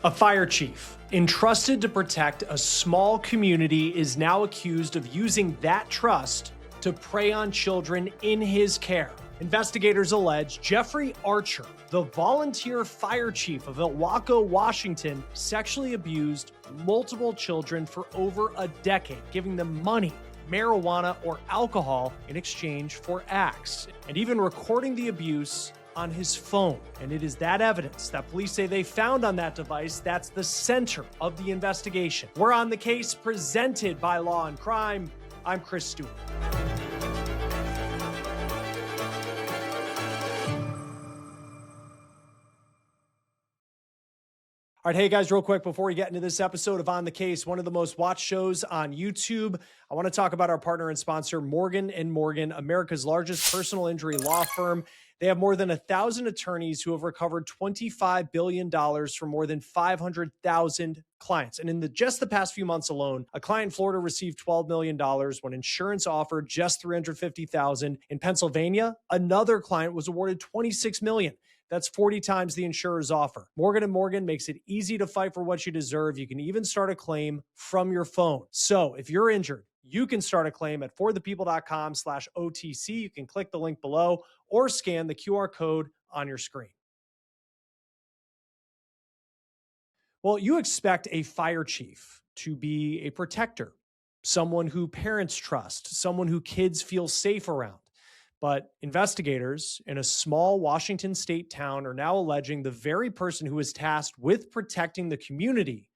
A fire chief, entrusted to protect a small community, is now accused of using that trust to prey on children in his care. Investigators allege Jeffrey Archer, the volunteer fire chief of Ilwaco, Washington, sexually abused multiple children for over a decade, giving them money, marijuana, or alcohol in exchange for acts, and even recording the abuse on his phone. And it is that evidence that police say they found on that device that's the center of the investigation. We're on the case, presented by Law&Crime. I'm Chris Stewart. All right, hey guys, real quick before we get into this episode of On the Case, one of the most watched shows on YouTube, I want to talk about our partner and sponsor, Morgan & Morgan, America's largest personal injury law firm. They have more than 1,000 attorneys who have recovered $25 billion from more than 500,000 clients. And in just the past few months alone, a client in Florida received $12 million when insurance offered just $350,000. In Pennsylvania, another client was awarded $26 million. That's 40 times the insurer's offer. Morgan & Morgan makes it easy to fight for what you deserve. You can even start a claim from your phone. So if you're injured, you can start a claim at forthepeople.com/OTC. You can click the link below or scan the QR code on your screen. Well, you expect a fire chief to be a protector, someone who parents trust, someone who kids feel safe around. But investigators in a small Washington state town are now alleging the very person who was tasked with protecting the community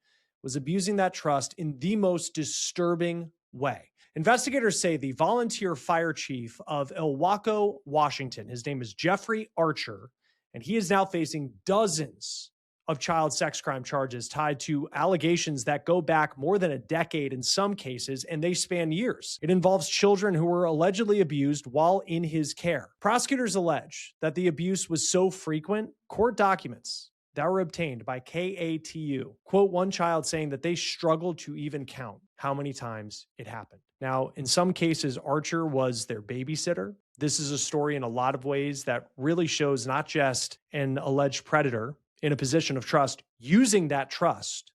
was abusing that trust in the most disturbing way. Investigators say the volunteer fire chief of Ilwaco, Washington, his name is Jeffrey Archer, and he is now facing dozens of child sex crime charges tied to allegations that go back more than a decade in some cases, and they span years. It involves children who were allegedly abused while in his care. Prosecutors allege that the abuse was so frequent, court documents that were obtained by KATU quote one child saying that they struggled to even count how many times it happened. Now, in some cases, Archer was their babysitter. This is a story in a lot of ways that really shows not just an alleged predator in a position of trust, using that trust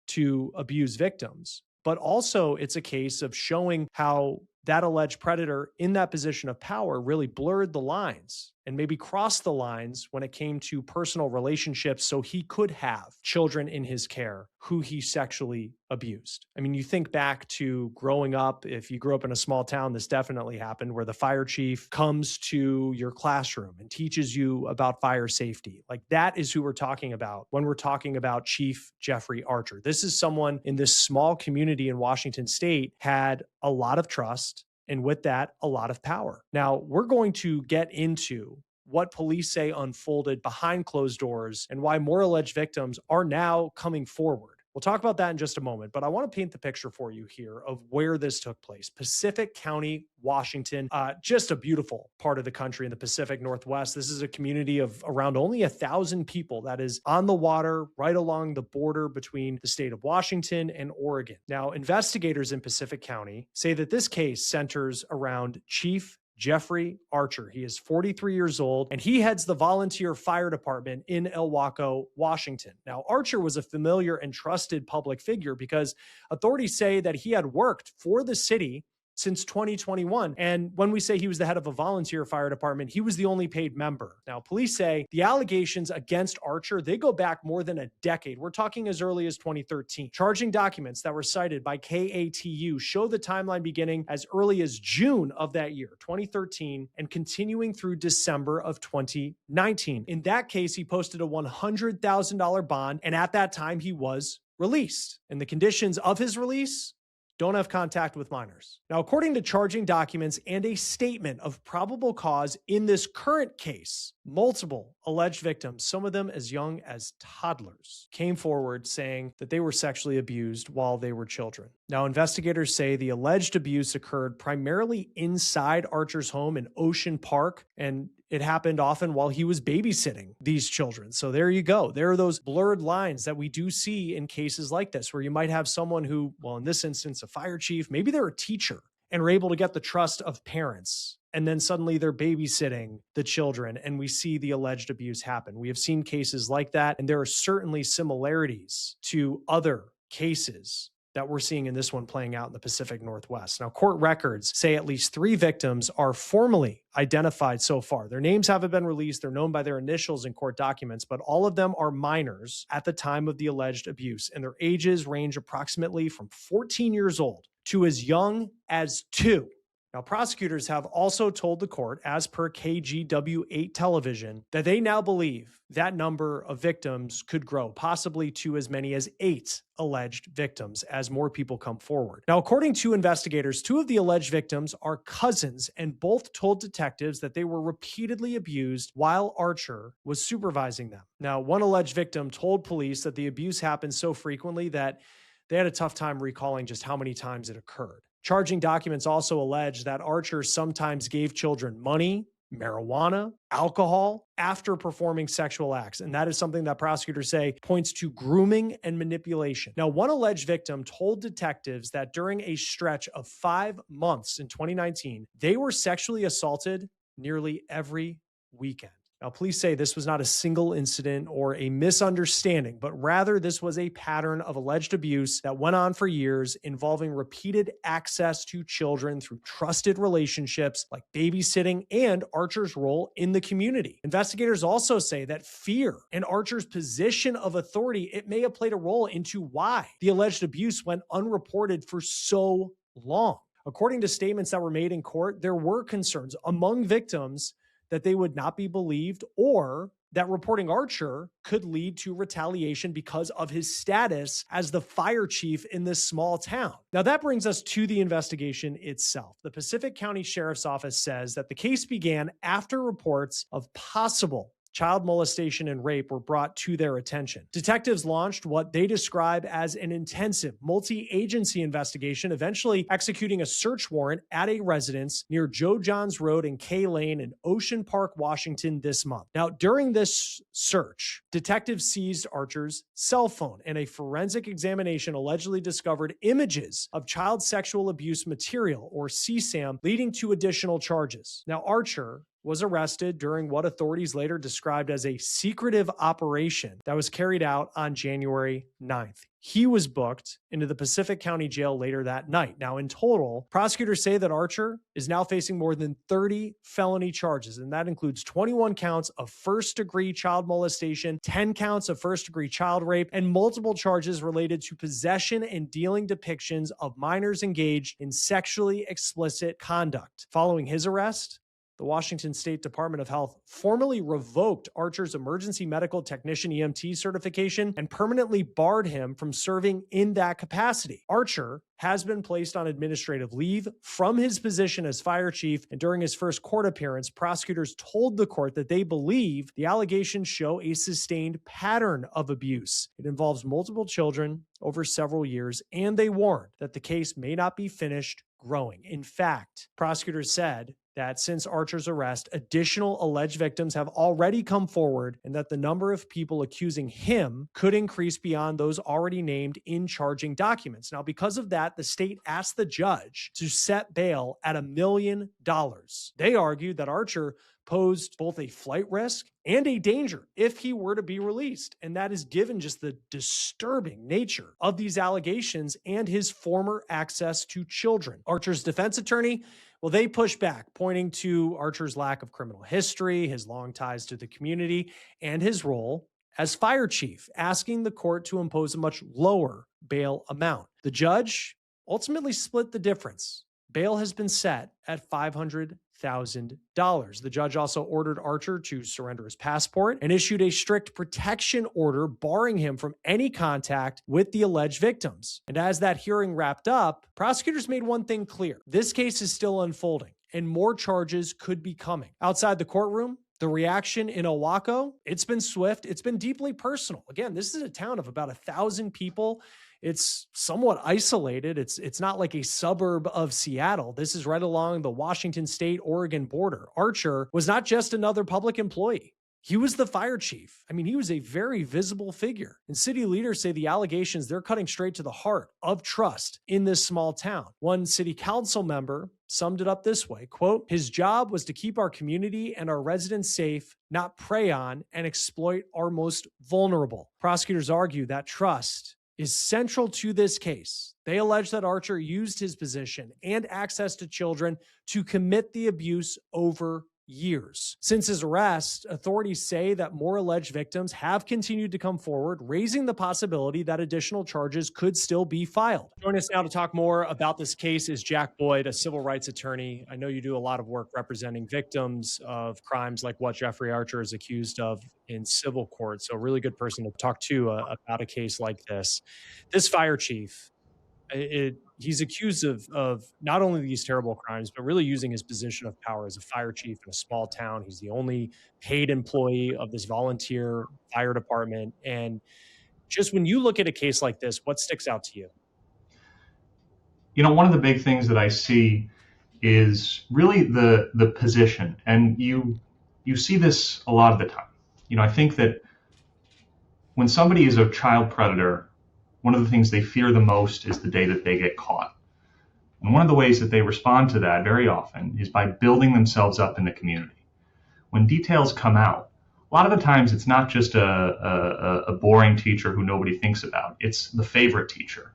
to abuse victims, but also it's a case of showing how that alleged predator in that position of power really blurred the lines and maybe crossed the lines when it came to personal relationships so he could have children in his care who he sexually abused. I mean, you think back to growing up, if you grew up in a small town, this definitely happened, where the fire chief comes to your classroom and teaches you about fire safety. Like, that is who we're talking about when we're talking about Chief Jeffrey Archer. This is someone in this small community in Washington state had a lot of trust, and with that, a lot of power. Now, we're going to get into what police say unfolded behind closed doors and why more alleged victims are now coming forward. We'll talk about that in just a moment, but I want to paint the picture for you here of where this took place. Pacific County, Washington, just a beautiful part of the country in the Pacific Northwest. This is a community of around only 1,000 people that is on the water right along the border between the state of Washington and Oregon. Now, investigators in Pacific County say that this case centers around Chief Jeffrey Archer. He is 43 years old, and he heads the volunteer fire department in Ilwaco, Washington. Now, Archer was a familiar and trusted public figure because authorities say that he had worked for the city since 2021. And when we say he was the head of a volunteer fire department, he was the only paid member. Now, police say the allegations against Archer, they go back more than a decade. We're talking as early as 2013. Charging documents that were cited by KATU show the timeline beginning as early as June of that year, 2013, and continuing through December of 2019. In that case, he posted a $100,000 bond, and at that time, he was released. And the conditions of his release: don't have contact with minors. Now, according to charging documents and a statement of probable cause in this current case, multiple alleged victims, some of them as young as toddlers, came forward saying that they were sexually abused while they were children. Now, investigators say the alleged abuse occurred primarily inside Archer's home in Ocean Park, and it happened often while he was babysitting these children. So there you go. There are those blurred lines that we do see in cases like this, where you might have someone who, well, in this instance, a fire chief, maybe they're a teacher, and are able to get the trust of parents and then suddenly they're babysitting the children, and we see the alleged abuse happen. We have seen cases like that, and there are certainly similarities to other cases that we're seeing in this one playing out in the Pacific Northwest. Now, court records say at least 3 victims are formally identified so far. Their names haven't been released. They're known by their initials in court documents, but all of them are minors at the time of the alleged abuse, and their ages range approximately from 14 years old to as young as 2. Now, prosecutors have also told the court, as per KGW8 television, that they now believe that number of victims could grow, possibly to as many as 8 alleged victims as more people come forward. Now, according to investigators, 2 of the alleged victims are cousins, and both told detectives that they were repeatedly abused while Archer was supervising them. Now, one alleged victim told police that the abuse happened so frequently that they had a tough time recalling just how many times it occurred. Charging documents also allege that Archer sometimes gave children money, marijuana, alcohol after performing sexual acts. And that is something that prosecutors say points to grooming and manipulation. Now, one alleged victim told detectives that during a stretch of 5 months in 2019, they were sexually assaulted nearly every weekend. Now, police say this was not a single incident or a misunderstanding, but rather this was a pattern of alleged abuse that went on for years, involving repeated access to children through trusted relationships like babysitting and Archer's role in the community. Investigators also say that fear and Archer's position of authority, it may have played a role into why the alleged abuse went unreported for so long. According to statements that were made in court, there were concerns among victims that they would not be believed, or that reporting Archer could lead to retaliation because of his status as the fire chief in this small town. Now, that brings us to the investigation itself. The Pacific County Sheriff's Office says that the case began after reports of possible child molestation and rape were brought to their attention. Detectives launched what they describe as an intensive multi-agency investigation, eventually executing a search warrant at a residence near Joe Johns Road and K Lane in Ocean Park, Washington this month. Now, during this search, detectives seized Archer's cell phone, and a forensic examination allegedly discovered images of child sexual abuse material, or CSAM, leading to additional charges. Now, Archer was arrested during what authorities later described as a secretive operation that was carried out on January 9th. He was booked into the Pacific County Jail later that night. Now, in total, prosecutors say that Archer is now facing more than 30 felony charges, and that includes 21 counts of first-degree child molestation, 10 counts of first-degree child rape, and multiple charges related to possession and dealing depictions of minors engaged in sexually explicit conduct. Following his arrest, the Washington State Department of Health formally revoked Archer's emergency medical technician EMT certification and permanently barred him from serving in that capacity. Archer has been placed on administrative leave from his position as fire chief, and during his first court appearance, prosecutors told the court that they believe the allegations show a sustained pattern of abuse. It involves multiple children over several years, and they warned that the case may not be finished growing. In fact, prosecutors said that since Archer's arrest, additional alleged victims have already come forward, and that the number of people accusing him could increase beyond those already named in charging documents. Now, because of that, the state asked the judge to set bail at $1 million. They argued that Archer posed both a flight risk and a danger if he were to be released. And that is given just the disturbing nature of these allegations and his former access to children. Archer's defense attorney, well, they pushed back, pointing to Archer's lack of criminal history, his long ties to the community, and his role as fire chief, asking the court to impose a much lower bail amount. The judge ultimately split the difference. Bail has been set at $500,000. The judge also ordered Archer to surrender his passport and issued a strict protection order barring him from any contact with the alleged victims. And as that hearing wrapped up, prosecutors made one thing clear. This case is still unfolding, and more charges could be coming. Outside the courtroom, the reaction in Ilwaco, it's been swift. It's been deeply personal. Again, this is a town of about 1,000 people. It's somewhat isolated. It's not like a suburb of Seattle. This is right along the Washington State-Oregon border. Archer was not just another public employee. He was the fire chief. I mean, he was a very visible figure. And city leaders say the allegations, they're cutting straight to the heart of trust in this small town. One city council member summed it up this way, quote, "His job was to keep our community and our residents safe, not prey on and exploit our most vulnerable." Prosecutors argue that trust is central to this case. They allege that Archer used his position and access to children to commit the abuse over years. Since his arrest, authorities say that more alleged victims have continued to come forward, raising the possibility that additional charges could still be filed. Joining us now to talk more about this case is Jack Boyd, a civil rights attorney. I know you do a lot of work representing victims of crimes like what Jeffrey Archer is accused of in civil court. So a really good person to talk to about a case like this. This fire chief, he's accused of not only these terrible crimes, but really using his position of power as a fire chief in a small town. He's the only paid employee of this volunteer fire department. And just when you look at a case like this, what sticks out to you? One of the big things that I see is really the position, and you see this a lot of the time. I think that when somebody is a child predator, one of the things they fear the most is the day that they get caught. And one of the ways that they respond to that very often is by building themselves up in the community. When details come out, a lot of the times it's not just a boring teacher who nobody thinks about. It's the favorite teacher.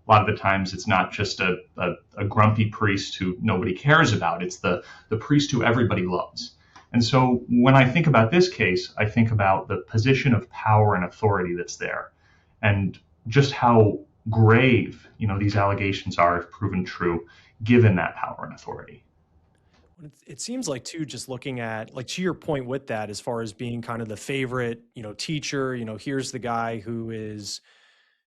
A lot of the times it's not just a grumpy priest who nobody cares about. It's the priest who everybody loves. And so when I think about this case, I think about the position of power and authority that's there, and just how grave, these allegations are if proven true, given that power and authority. It seems like too, just looking at, like, to your point with that, as far as being kind of the favorite, teacher, here's the guy who is,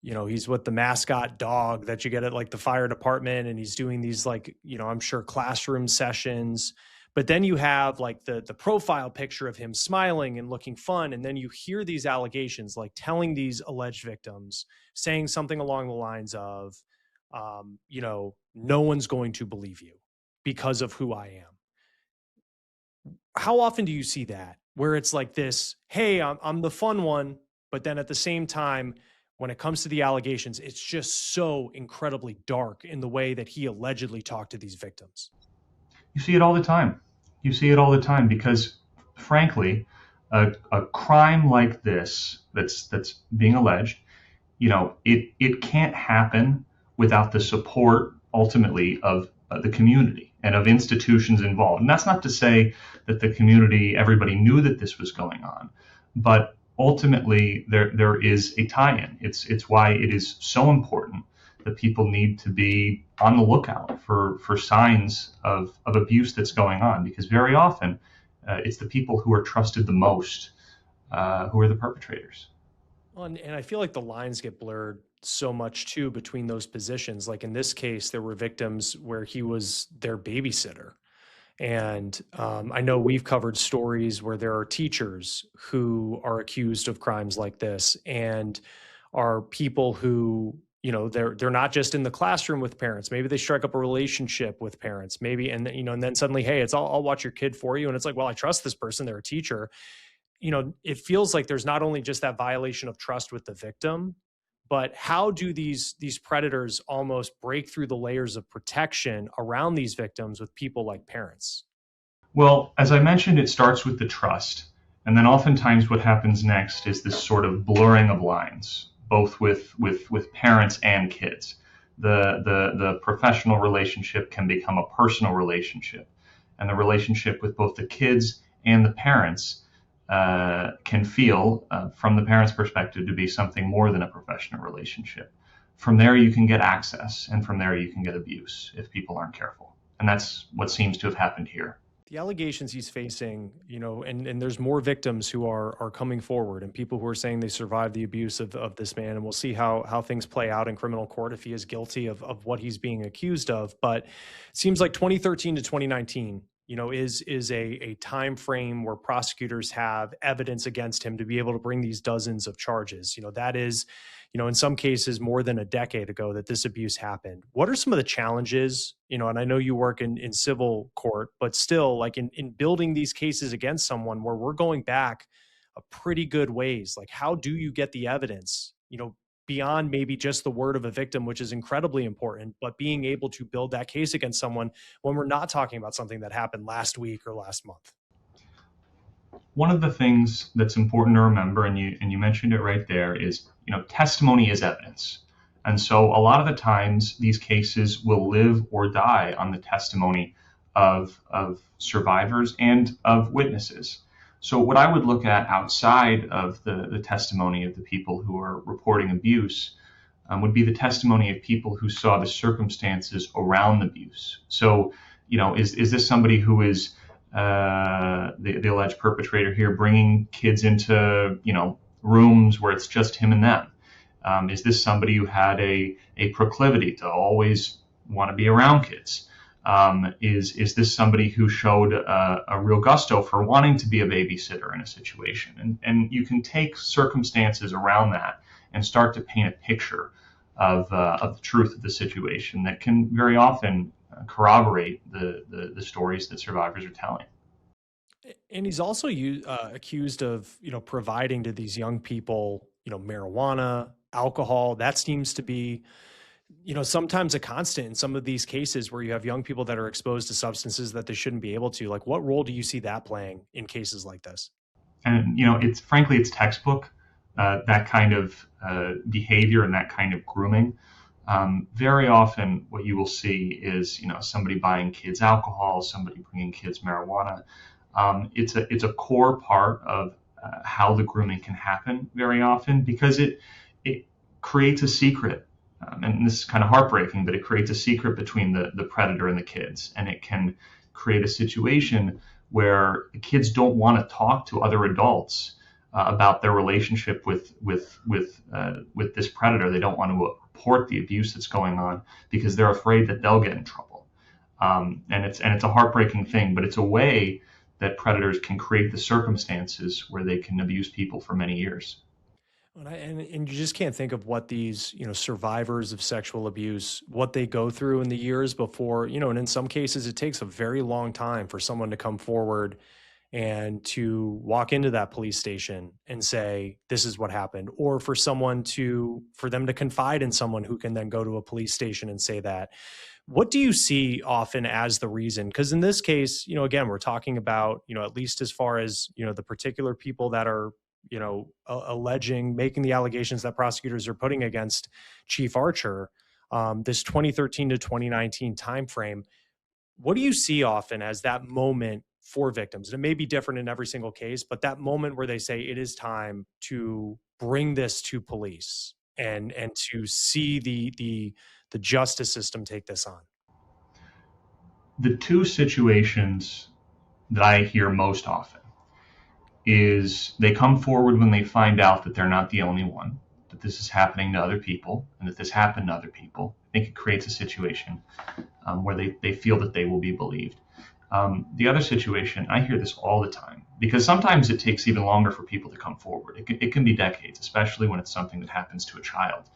he's with the mascot dog that you get at like the fire department, and he's doing these, like, I'm sure classroom sessions. But then you have like the profile picture of him smiling and looking fun. And then you hear these allegations, like telling these alleged victims, saying something along the lines of, no one's going to believe you because of who I am. How often do you see that, where it's like this, hey, I'm the fun one, but then at the same time, when it comes to the allegations, it's just so incredibly dark in the way that he allegedly talked to these victims? You see it all the time. You see it all the time because, frankly, a crime like this that's being alleged, it can't happen without the support ultimately of the community and of institutions involved. And that's not to say that the community, everybody knew that this was going on, but ultimately there is a tie-in. It's why it is so important that people need to be on the lookout for signs of abuse that's going on, because very often it's the people who are trusted the most who are the perpetrators. Well, and I feel like the lines get blurred so much too between those positions. Like in this case, there were victims where he was their babysitter. And I know we've covered stories where there are teachers who are accused of crimes like this, and are people who, they're not just in the classroom with parents. Maybe they strike up a relationship with parents, maybe, and and then suddenly, hey, it's I'll watch your kid for you, and it's like, well, I trust this person, they're a teacher. It feels like there's not only just that violation of trust with the victim, but how do these predators almost break through the layers of protection around these victims with people like parents? Well, as I mentioned, it starts with the trust. And then oftentimes what happens next is this sort of blurring of lines, both with parents and kids. The professional relationship can become a personal relationship. And the relationship with both the kids and the parents can feel, from the parents' perspective, to be something more than a professional relationship. From there, you can get access, and from there, you can get abuse if people aren't careful. And that's what seems to have happened here. The allegations he's facing, and there's more victims who are coming forward, and people who are saying they survived the abuse of this man. And we'll see how things play out in criminal court if he is guilty of what he's being accused of. But it seems like 2013 to 2019, is a time frame where prosecutors have evidence against him to be able to bring these dozens of charges. That is, in some cases more than a decade ago that this abuse happened. What are some of the challenges, and I know you work in civil court, but still, like in building these cases against someone where we're going back a pretty good ways? Like, how do you get the evidence, beyond maybe just the word of a victim, which is incredibly important, but being able to build that case against someone when we're not talking about something that happened last week or last month? One of the things that's important to remember, and you mentioned it right there, is testimony is evidence. And so a lot of the times these cases will live or die on the testimony of survivors and of witnesses. So what I would look at outside of the testimony of the people who are reporting abuse would be the testimony of people who saw the circumstances around the abuse. So, is this somebody who is the alleged perpetrator here bringing kids into, rooms where it's just him and them? Is this somebody who had a proclivity to always want to be around kids? Is this somebody who showed a real gusto for wanting to be a babysitter in a situation? And you can take circumstances around that and start to paint a picture of the truth of the situation that can very often corroborate the stories that survivors are telling. And he's also accused of, providing to these young people, marijuana, alcohol. That seems to be, sometimes a constant in some of these cases where you have young people that are exposed to substances that they shouldn't be able to. Like, what role do you see that playing in cases like this? And, it's textbook, that kind of behavior and that kind of grooming. Very often what you will see is, somebody buying kids alcohol, somebody bringing kids marijuana. It's a core part of how the grooming can happen very often, because it creates a secret. And this is kind of heartbreaking, but it creates a secret between the predator and the kids. And it can create a situation where the kids don't want to talk to other adults about their relationship with this predator. They don't want to report the abuse that's going on because they're afraid that they'll get in trouble. And it's a heartbreaking thing, but it's a way that predators can create the circumstances where they can abuse people for many years. And you just can't think of what these, survivors of sexual abuse, what they go through in the years before, and in some cases it takes a very long time for someone to come forward and to walk into that police station and say, this is what happened, or for them to confide in someone who can then go to a police station and say that. What do you see often as the reason? Because in this case, again, we're talking about, at least as far as, the particular people that are, making the allegations that prosecutors are putting against Chief Archer, this 2013 to 2019 timeframe. What do you see often as that moment for victims? And it may be different in every single case, but that moment where they say it is time to bring this to police and to see the justice system take this on. The two situations that I hear most often is they come forward when they find out that they're not the only one, that this is happening to other people, and that this happened to other people. I think it creates a situation where they feel that they will be believed. The other situation, I hear this all the time, because sometimes it takes even longer for people to come forward. It can be decades, especially when it's something that happens to a child,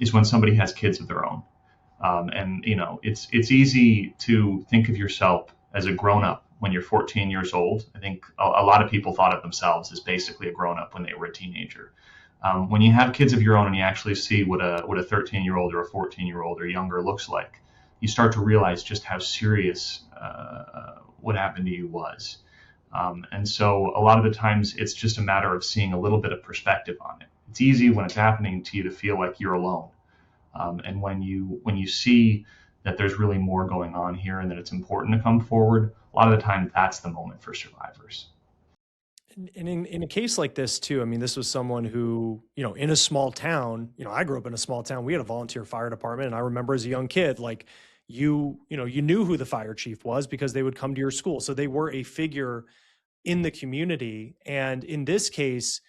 is when somebody has kids of their own. And it's easy to think of yourself as a grown-up when you're 14 years old. I think a lot of people thought of themselves as basically a grown-up when they were a teenager. When you have kids of your own and you actually see what a 13-year-old or a 14-year-old or younger looks like, you start to realize just how serious what happened to you was. And so a lot of the times it's just a matter of seeing a little bit of perspective on it. It's easy when it's happening to you to feel like you're alone. And when you see that there's really more going on here and that it's important to come forward, a lot of the time that's the moment for survivors. And in a case like this too, I mean, this was someone who, in a small town, I grew up in a small town. We had a volunteer fire department. And I remember as a young kid, like you knew who the fire chief was because they would come to your school. So they were a figure in the community. And in this case,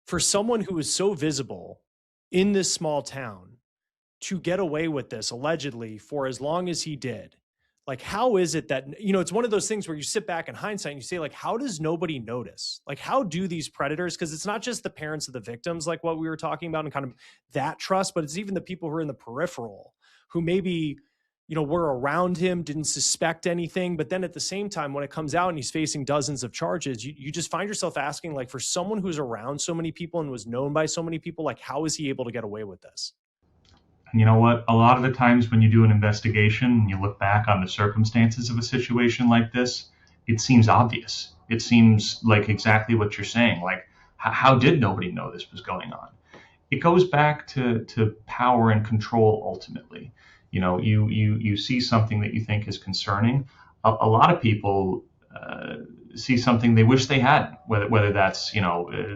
for someone who is so visible in this small town to get away with this allegedly for as long as he did, Like, how is it that, it's one of those things where you sit back in hindsight and you say, like, how does nobody notice? Like, how do these predators, because it's not just the parents of the victims, like what we were talking about, and kind of that trust, but it's even the people who are in the peripheral who maybe, were around him, didn't suspect anything. But then at the same time, when it comes out and he's facing dozens of charges, you just find yourself asking, like, for someone who's around so many people and was known by so many people, like, how is he able to get away with this? And you know what? A lot of the times when you do an investigation and you look back on the circumstances of a situation like this, it seems obvious. It seems like exactly what you're saying. Like, how did nobody know this was going on? It goes back to power and control ultimately. You see something that you think is concerning. A lot of people see something they wish they had, whether that's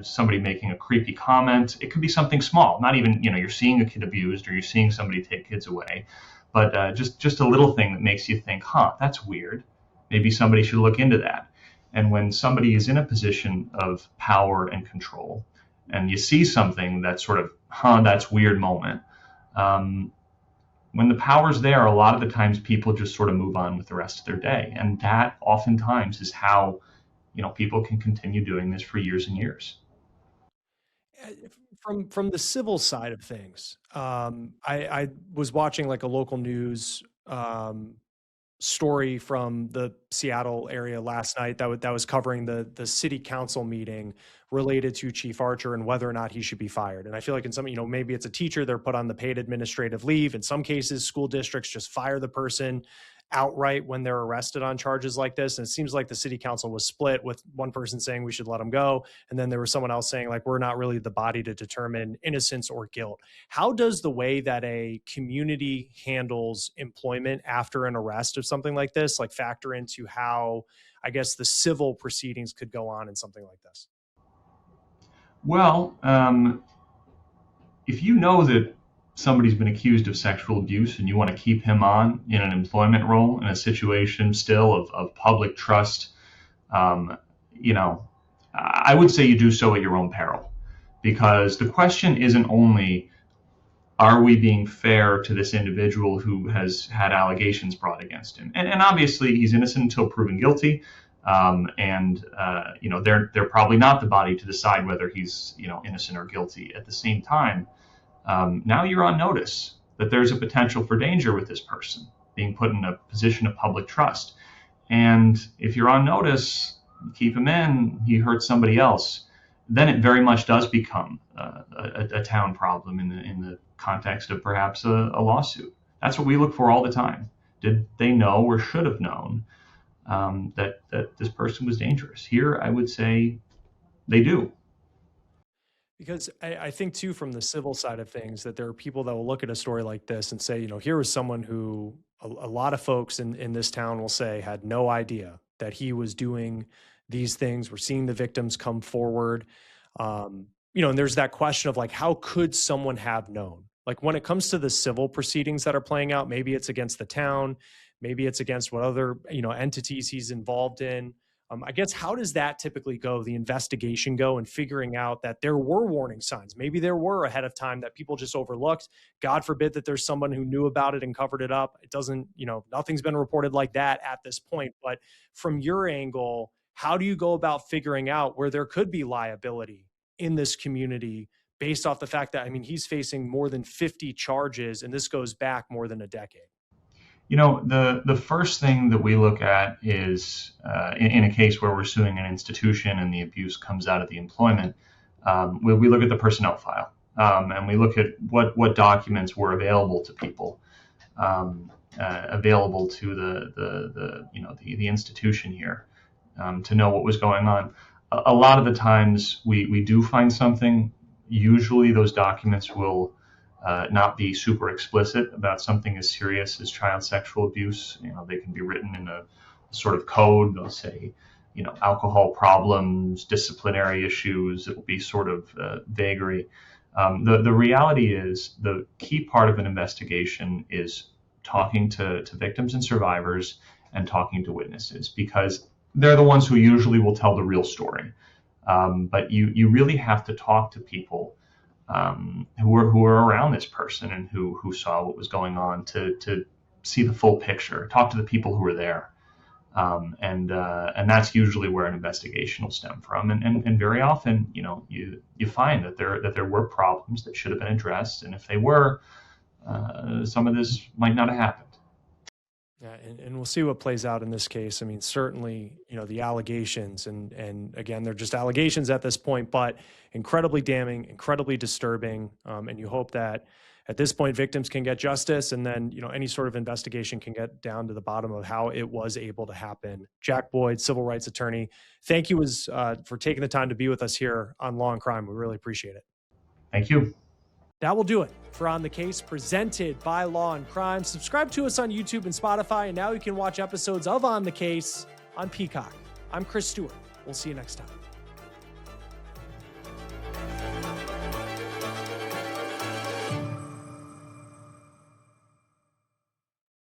somebody making a creepy comment. It could be something small, not even you're seeing a kid abused or you're seeing somebody take kids away, but just a little thing that makes you think, huh, that's weird. Maybe somebody should look into that. And when somebody is in a position of power and control, and you see something that sort of, huh, that's weird moment. When the power's there, a lot of the times people just sort of move on with the rest of their day. And that oftentimes is how, people can continue doing this for years and years. From the civil side of things, I was watching like a local news story from the Seattle area last night that was covering the city council meeting related to Chief Archer and whether or not he should be fired. And I feel like in some, maybe it's a teacher, they're put on the paid administrative leave. In some cases, school districts just fire the person outright when they're arrested on charges like this. And it seems like the city council was split, with one person saying we should let him go. And then there was someone else saying, like, we're not really the body to determine innocence or guilt. How does the way that a community handles employment after an arrest of something like this, like, factor into how, I guess, the civil proceedings could go on in something like this? Well, if you know that somebody's been accused of sexual abuse and you want to keep him on in an employment role in a situation still of public trust, I would say you do so at your own peril, because the question isn't only, are we being fair to this individual who has had allegations brought against him? And obviously he's innocent until proven guilty. They're probably not the body to decide whether he's, innocent or guilty. At the same time, now you're on notice that there's a potential for danger with this person being put in a position of public trust. And if you're on notice, keep him in, he hurts somebody else, then it very much does become a town problem in the context of perhaps a lawsuit. That's what we look for all the time. Did they know or should have known that this person was dangerous? Here, I would say they do. Because I think too, from the civil side of things, that there are people that will look at a story like this and say, here was someone who a lot of folks in this town will say had no idea that he was doing these things. We're seeing the victims come forward. And there's that question of, like, how could someone have known? Like, when it comes to the civil proceedings that are playing out, maybe it's against the town, maybe it's against what other, entities he's involved in. I guess, how does that typically go, the investigation go, and figuring out that there were warning signs? Maybe there were ahead of time that people just overlooked. God forbid that there's someone who knew about it and covered it up. It doesn't, nothing's been reported like that at this point. But from your angle, how do you go about figuring out where there could be liability in this community based off the fact that, he's facing more than 50 charges, and this goes back more than a decade? The first thing that we look at is in a case where we're suing an institution and the abuse comes out of the employment, we look at the personnel file, and we look at what documents were available to people, available to the institution here, to know what was going on. A lot of the times we do find something. Usually those documents will not be super explicit about something as serious as child sexual abuse. They can be written in a sort of code. They'll say, alcohol problems, disciplinary issues. It'll be sort of vagary. The reality is, the key part of an investigation is talking to victims and survivors and talking to witnesses, because they're the ones who usually will tell the real story. But you really have to talk to people who were around this person and who saw what was going on to see the full picture, talk to the people who were there. And that's usually where an investigation will stem from. And very often, you find that there were problems that should have been addressed, and if they were, some of this might not have happened. Yeah, and we'll see what plays out in this case. I mean, certainly, the allegations, and again, they're just allegations at this point, but incredibly damning, incredibly disturbing. And you hope that at this point, victims can get justice, and then, any sort of investigation can get down to the bottom of how it was able to happen. Jack Boyd, civil rights attorney, thank you for taking the time to be with us here on Law and Crime. We really appreciate it. Thank you. That will do it for On the Case, presented by Law and Crime. Subscribe to us on YouTube and Spotify, and now you can watch episodes of On the Case on Peacock. I'm Chris Stewart. We'll see you next time.